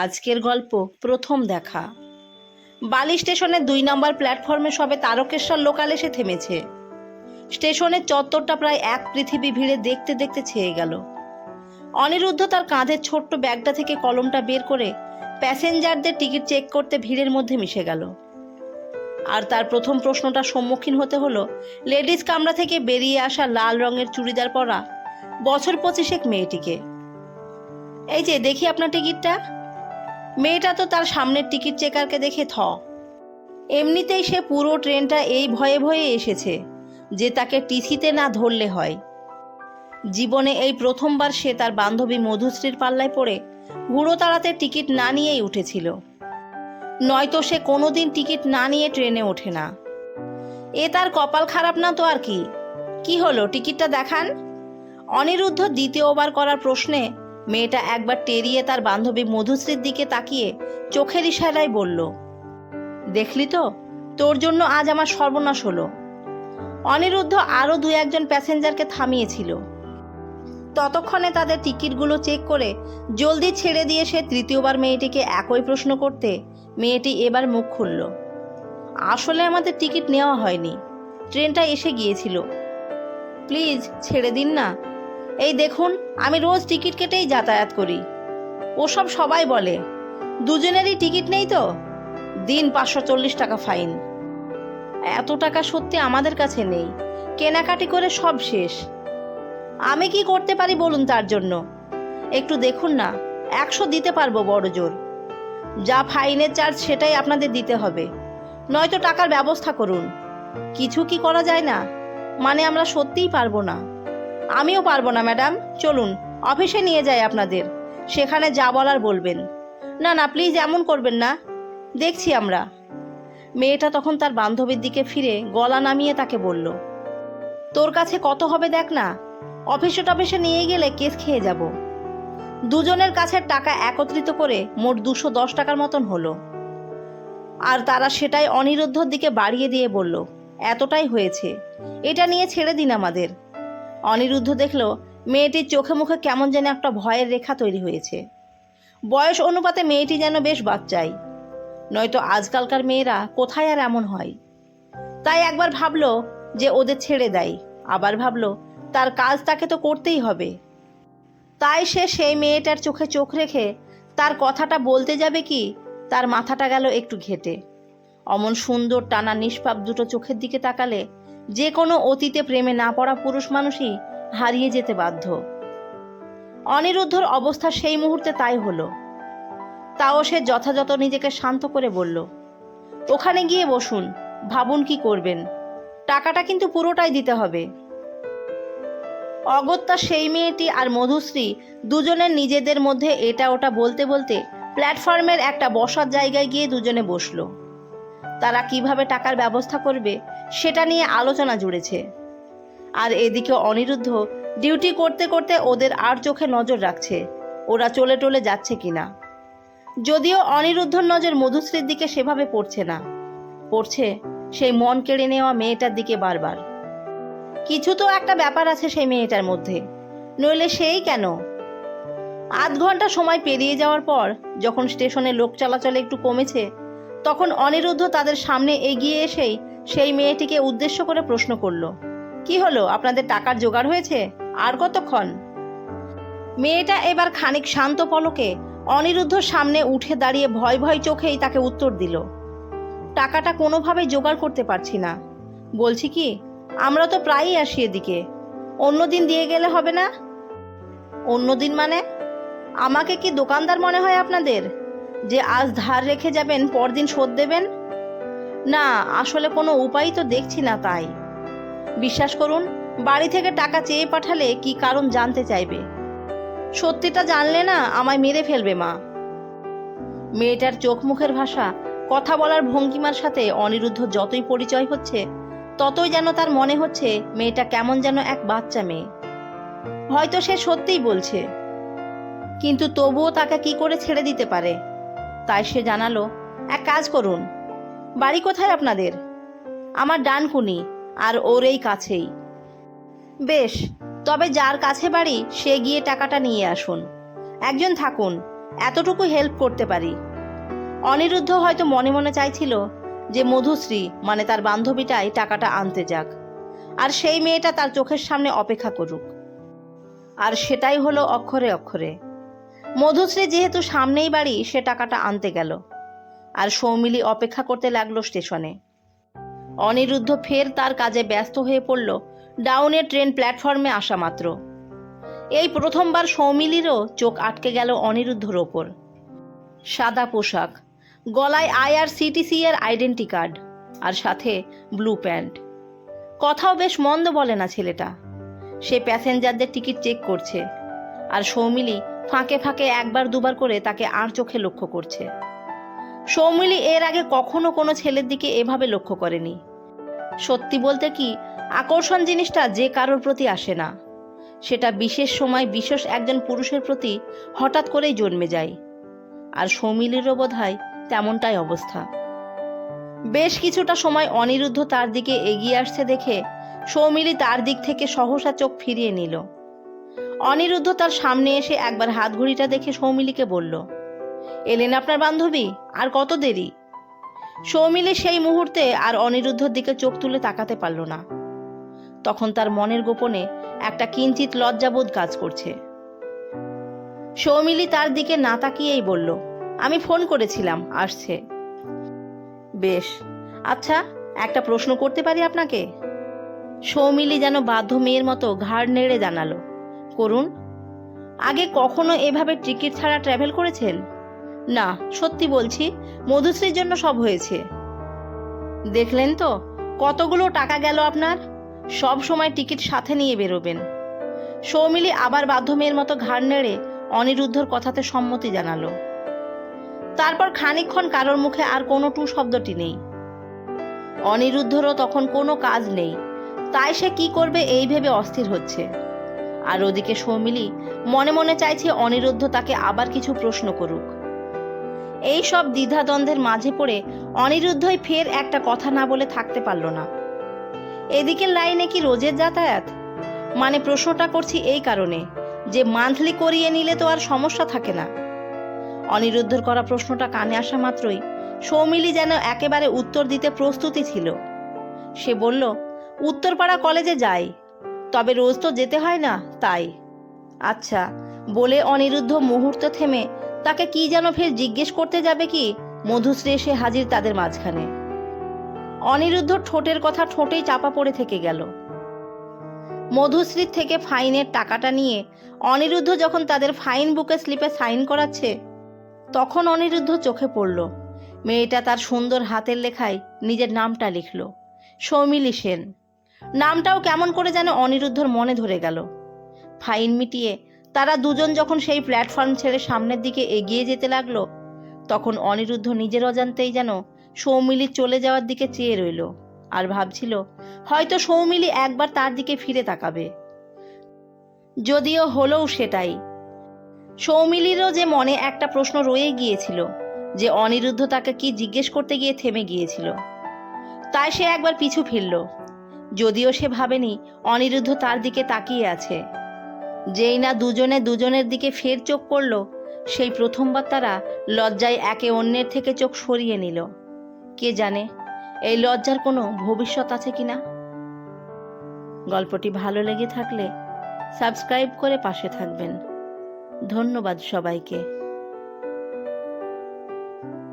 আজকের গল্প প্রথম দেখা। বালি স্টেশনের 2 নম্বর প্ল্যাটফর্মে সবে তারকেশ্বর লোকাল এসে থেমেছে। স্টেশনের চত্বরটা প্রায় এক পৃথিবী ভিড়ে দেখতে দেখতে ছেয়ে গেল। অনিরুদ্ধ তার কাঁধের ছোট্ট ব্যাগটা থেকে কলমটা বের করে প্যাসেঞ্জারদের টিকিট চেক করতে ভিড়ের মধ্যে মিশে গেল। আর তার প্রথম প্রশ্নটার সম্মুখীন হতে হলো লেডিস কামরা থেকে বেরিয়ে আসা লাল রঙের চুড়িদার পরা বছর 25 মেয়েটিকে। এই যে দেখি আপনার টিকিটটা। মেয়েটা তো তার সামনের টিকিট চেকারকে দেখে এমনিতেই সে পুরো ট্রেনটা এই ভয়ে ভয়ে এসেছে যে তাকে টিসিতে না ধরলে হয়। জীবনে এই প্রথমবার সে তার বান্ধবী মধুশ্রীর পাল্লায় পড়ে হুড়োতাড়াতে টিকিট না নিয়েই উঠেছিল, নয়তো সে কোনোদিন টিকিট না নিয়ে ট্রেনে ওঠে না। এ তার কপাল খারাপ না তো আর কি। কি হলো, টিকিটটা দেখান। অনিরুদ্ধ দ্বিতীয়বার করার প্রশ্নে মেয়েটা একবার টেরিয়ে তার বান্ধবী মধুশ্রীর দিকে তাকিয়ে চোখের ইশারায় বলল, দেখলি তো, তোর জন্য আজ আমার সর্বনাশ হলো। অনিরুদ্ধ আরও 2-1 প্যাসেঞ্জারকে থামিয়েছিল। ততক্ষণে তাদের টিকিটগুলো চেক করে জলদি ছেড়ে দিয়ে সে তৃতীয়বার মেয়েটিকে একই প্রশ্ন করতে মেয়েটি এবার মুখ খুলল, আসলে আমাদের টিকিট নেওয়া হয়নি, ট্রেনটা এসে গিয়েছিল, প্লিজ ছেড়ে দিন না। এই দেখুন, আমি রোজ টিকিট কেটেই যাতায়াত করি। ওসব সবাই বলে, দুজনেরই টিকিট নেই তো দিন 540 টাকা ফাইন। এত টাকা সত্যি আমাদের কাছে নেই, কেনাকাটি করে সব শেষ। আমি কি করতে পারি বলুন তার জন্য? একটু দেখুন না, 100 দিতে পারবো বড় জোর। যা ফাইনের চার্জ সেটাই আপনাদের দিতে হবে, নয়তো টাকার ব্যবস্থা করুন। কিছু কি করা যায় না? মানে আমরা সত্যিই পারবো না। আমিও পারবো না ম্যাডাম, চলুন অফিসে নিয়ে যাই আপনাদের, সেখানে যা বলার বলবেন। না না প্লিজ, এমন করবেন না, দেখছি আমরা। মেয়েটা তখন তার বান্ধবীর দিকে ফিরে গলা নামিয়ে তাকে বলল, তোর কাছে কত হবে দেখ না, অফিসে নিয়ে গেলে কেস খেয়ে যাব। দুজনের কাছের টাকা একত্রিত করে মোট 210 টাকার মতন হলো। আর তারা সেটাই অনিরুদ্ধর দিকে বাড়িয়ে দিয়ে বলল, এতটাই হয়েছে, এটা নিয়ে ছেড়ে দিন আমাদের। অনিরুদ্ধ দেখল মেয়েটির চোখে মুখে কেমন যেন একটা ভয়ের রেখা তৈরি হয়েছে। বয়স অনুপাতে মেয়েটি যেন বেশ বাচ্চাই, নয়তো আজকালকার মেয়েরা কোথায় আর এমন হয়। তাই একবার ভাবলো যে ওদের ছেড়ে দেয়, আবার ভাবলো তার কাজ তাকে তো করতেই হবে। তাই সে সেই মেয়েটার চোখে চোখ রেখে তার কথাটা বলতে যাবে কি তার মাথাটা গেল একটু ঘেটে। অমন সুন্দর টানা নিষ্পাপ দুটো চোখের দিকে তাকালে যে কোনো অতীতে প্রেমে না পড়া পুরুষ মানুষই হারিয়ে যেতে বাধ্য। অনিরুদ্ধর অবস্থা সেই মুহূর্তে তাই হলো। তাও সে যথাযথ নিজেকে শান্ত করে বলল, ওখানে গিয়ে বসুন, ভাবুন কি করবেন, টাকাটা কিন্তু পুরোটাই দিতে হবে। অগত্যা সেই মেয়েটি আর মধুশ্রী দুজনের নিজেদের মধ্যে এটা ওটা বলতে বলতে প্ল্যাটফর্মের একটা বসার জায়গায় গিয়ে দুজনে বসলো। তারা কিভাবে টাকার ব্যবস্থা করবে সেটা নিয়ে আলোচনা জুড়েছে। আর এদিকে অনিরুদ্ধ ডিউটি করতে করতে ওদের আর চোখে নজর রাখছে ওরা চলে টলে যাচ্ছে কিনা। যদিও অনিরুদ্ধর নজর মধুশ্রীর দিকে সেভাবে পড়ছে না, পড়ছে সেই মন কেড়ে নেওয়া মেয়েটার দিকে বারবার। কিছু তো একটা ব্যাপার আছে সেই মেয়েটার মধ্যে, নইলে সেই কেন? আধ ঘন্টা সময় পেরিয়ে যাওয়ার পর যখন স্টেশনে লোক চলাচল একটু কমেছে, তখন অনিরুদ্ধ তাদের সামনে এগিয়ে এসেই সেই মেয়েটিকে উদ্দেশ্য করে প্রশ্ন করল, কি হলো, আপনাদের টাকার জোগাড় হয়েছে? আর কতক্ষণ? মেয়েটা এবার খানিক শান্ত পলকে অনিরুদ্ধর সামনে উঠে দাঁড়িয়ে ভয় ভয় চোখেই তাকে উত্তর দিল, টাকাটা কোনোভাবেই জোগাড় করতে পারছি না। বলছি কি, আমরা তো প্রায়ই আসি এদিকে, অন্যদিন দিয়ে গেলে হবে না? অন্যদিন মানে? আমাকে কি দোকানদার মনে হয় আপনাদের, যে আজ ধার রেখে যাবেন পরদিন শোধ দেবেন? না, আসলে কোনো উপায় তো দেখছি না। তাই বিশ্বাস করুন, বাড়ি থেকে টাকা চেয়ে পাঠালে কি কারণ জানতে চাইবে, সত্যিটা জানলে না আমায় মেরে ফেলবে মা। মেয়েটার চোখ মুখের ভাষা, কথা বলার ভঙ্গিমার সাথে অনিরুদ্ধ যতই পরিচয় হচ্ছে ততই যেন তার মনে হচ্ছে মেয়েটা কেমন যেন এক বাচ্চা মেয়ে। হয়তো সে সত্যিই বলছে, কিন্তু তবুও তাকে কি করে ছেড়ে দিতে পারে। তাই সে জানালো, এক কাজ করুন, বাড়ি কোথায় আপনাদের? আমার ডানকুনি, আর ওর এই কাছেই। বেশ, তবে যার কাছে বাড়ি সে গিয়ে টাকাটা নিয়ে আসুন, একজন থাকুন, এতটুকু হেল্প করতে পারি। অনিরুদ্ধ হয়তো মনে মনে চাইছিল যে মধুশ্রী মানে তার বান্ধবীটাই টাকাটা আনতে যাক, আর সেই মেয়েটা তার চোখের সামনে অপেক্ষা করুক। আর সেটাই হলো অক্ষরে অক্ষরে। মধুশ্রী যেহেতু সামনেই বাড়ি, সে টাকাটা আনতে গেল, আর সৌমিলি অপেক্ষা করতে লাগলো স্টেশনে। অনিরুদ্ধ ফের তার কাজে ব্যস্ত হয়ে পড়ল ডাউনের ট্রেন প্ল্যাটফর্মে আসা মাত্র। এই প্রথমবার সৌমিলিরও চোখ আটকে গেল অনিরুদ্ধর ওপর। সাদা পোশাক, গলায় IRCTC এর আইডেন্টি কার্ড, আর সাথে ব্লু প্যান্ট। কথাও বেশ মন্দ বলে না ছেলেটা। সে প্যাসেঞ্জারদের টিকিট চেক করছে, আর সৌমিলি ফাঁকে ফাঁকে একবার দুবার করে তাকে আর চোখে লক্ষ্য করছে। সৌমিলি এর আগে কখনো কোনো ছেলের দিকে এভাবে লক্ষ্য করেনি। সত্যি বলতে কি, আকর্ষণ জিনিসটা যে কারোর প্রতি আসে না, সেটা বিশেষ সময় বিশেষ একজন পুরুষের প্রতি হঠাৎ করেই জন্মে যায়। আর সৌমিলিরও বোধহয় তেমনটাই অবস্থা। বেশ কিছুটা সময় অনিরুদ্ধ তার দিকে এগিয়ে আসছে দেখে সৌমিলি তার দিক থেকে সহসা চোখ ফিরিয়ে নিল। অনিরুদ্ধ তার সামনে এসে একবার হাত ঘড়িটা দেখে সৌমিলিকে বলল, এলেন আপনার বান্ধবী? আর কত দেরি? সৌমিলি সেই মুহূর্তে আর অনিরুদ্ধর দিকে চোখ তুলে তাকাতে পারল না। তখন তার মনের গোপনে একটা কিঞ্চিত লজ্জাবোধ কাজ করছে। সৌমিলি তার দিকে না তাকিয়েই বলল, আমি ফোন করেছিলাম, আসছে। বেশ, আচ্ছা একটা প্রশ্ন করতে পারি আপনাকে? সৌমিলি যেন বাধ্য মেয়ের মতো ঘাড় নেড়ে জানালো, করুন। আগে কখনো এভাবে টিকিট ছাড়া ট্রাভেল করেছেন? না, সত্যি বলছি, মধুশ্রীর জন্য সব হয়েছে। দেখলেন তো কতগুলো টাকা গেল আপনার। সব সময় টিকিট সাথে নিয়ে বেরোবেন। সৌমিলি আবার বাধ্য মেয়ের মতো ঘাড় নেড়ে অনিরুদ্ধর কথাতে সম্মতি জানালো। তারপর খানিকক্ষণ কারোর মুখে আর কোনো টু শব্দটি নেই। অনিরুদ্ধরও তখন কোনো কাজ নেই, তাই সে কি করবে এই ভেবে অস্থির হচ্ছে। আর ওদিকে সৌমিলি মনে মনে চাইছে অনিরুদ্ধ তাকে আবার কিছু প্রশ্ন করুক। এই সব দ্বিধাদ্বন্দ্বের মাঝে পড়ে অনিরুদ্ধই ফের একটা কথা না বলে থাকতে পারল না। এদিকের লাইনে কি রোজের যাতায়াত? মানে প্রশ্নটা করছি এই কারণে যে মান্থলি করিয়ে নিলে তো আর সমস্যা থাকে না। অনিরুদ্ধর করা প্রশ্নটা কানে আসা মাত্রই সৌমিলি যেন একেবারে উত্তর দিতে প্রস্তুতি ছিল। সে বলল, উত্তরপাড়া কলেজে যাই, তবে রোজ তো যেতে হয় না, তাই। আচ্ছা, বলে অনিরুদ্ধ মুহূর্ত থেমে তাকে কি যেন ফের জিজ্ঞেস করতে যাবে কি মধুশ্রী এসে হাজির তাদের মাঝখানে। অনিরুদ্ধ ঠোঁটের কথা ঠোঁটেই চাপা পড়ে থেকে গেল। মধুশ্রীর থেকে ফাইনের টাকাটা নিয়ে অনিরুদ্ধ যখন তাদের ফাইন বুকে স্লিপে সাইন করাচ্ছে, তখন অনিরুদ্ধ চোখে পড়ল মেয়েটা তার সুন্দর হাতের লেখায় নিজের নামটা লিখল, সৌমিলি সেন। নামটাও কেমন করে যেন অনিরুদ্ধর মনে ধরে গেল। ফাইন মিটিয়ে তারা দুজন যখন সেই প্ল্যাটফর্ম ছেড়ে সামনের দিকে এগিয়ে যেতে লাগলো, তখন অনিরুদ্ধ নিজের অজান্তেই যেন সৌমিলি চলে যাওয়ার দিকে চেয়ে রইল, আর ভাবছিল হয়তো সৌমিলি একবার তার দিকে ফিরে তাকাবে। যদিও হলোও সেটাই। সৌমিলিরও যে মনে একটা প্রশ্ন রয়ে গিয়েছিল যে অনিরুদ্ধ তাকে কি জিজ্ঞেস করতে গিয়ে থেমে গিয়েছিল, তাই সে একবার পিছু ফিরল। যদিও সে ভাবেনি অনিরুদ্ধ তার দিকে তাকিয়ে আছে। যেই না দুজনে দুজনের দিকে ফের চোখ পড়ল, সেই প্রথমবার তারা লজ্জায় একে অন্যের থেকে চোখ সরিয়ে নিল। কে জানে এই লজ্জার কোনো ভবিষ্যৎ আছে কিনা। গল্পটি ভালো লেগে থাকলে সাবস্ক্রাইব করে পাশে থাকবেন। ধন্যবাদ সবাইকে।